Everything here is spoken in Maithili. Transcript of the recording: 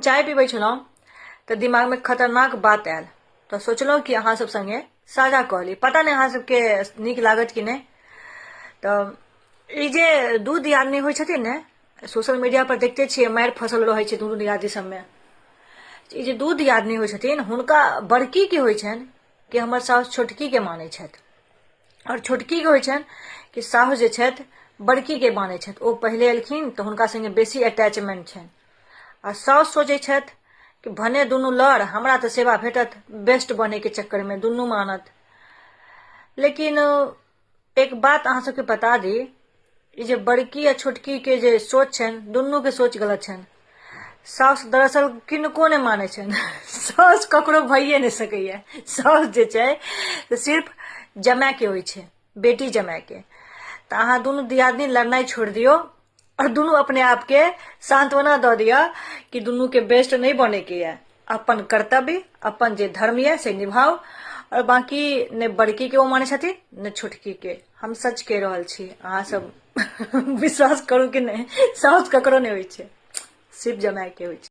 चाय पीबै छलहुँ तो दिमाग में खतरनाक बात आयल, तो सोचलहुँ कि अहाँ सब संगे साझा कऽ ली। पता नहीं अहाँ सबके नीक लागत कि नहीं। तो ई जे दू दियादनी होइ छथिन ने, सोशल मीडिया पर देखते छियै मारि फसल रहै छै दुनू दियादनी सबमे। ई जे दू दियादनी होइ छथिन हुनका बड़की के होइ छनि कि हमर साउस छोटकी के मानै छथि, और छोटकी के होइ छनि कि साउस जे छथि बड़की के मानै छथि। ओ पहिले एलखिन तऽ हुनका संगे बेसी अटैचमेंट छनि, आ साउस सोचै छथि कि भने दुनू लड़, हमरा तऽ सेवा भेटत, बेस्ट बने के चक्कर में दुनू मानत। लेकिन एक बात अहाँ सबके बता दी, ई जे बड़की आ छोटकी के जे सोच छनि दुनू के सोच गलत छनि। साउस दरअसल किनको नहीं माने छनि। साउस ककरो भइए नहीं सकैया। साउस जे छै से सिर्फ जमाय के होइ छै, बेटी जमाय के। तो अहाँ दुनू दियादनी लड़नाई छोड़ दियो और दुनू अपने आप के सांत्वना दऽ दिया कि दुनू के बेस्ट नहीं बने के है। अपन कर्तव्य, अपन जे धर्म है से निभाओ, और बाकी ने बड़की के ओ माने छथिन ने छोटकी के। हम सच कह रहल छी, अहाँ सब विश्वास करू कि नहीं, साउस ककरो नहीं होइ छै, सिर्फ जमाय के होइ छै।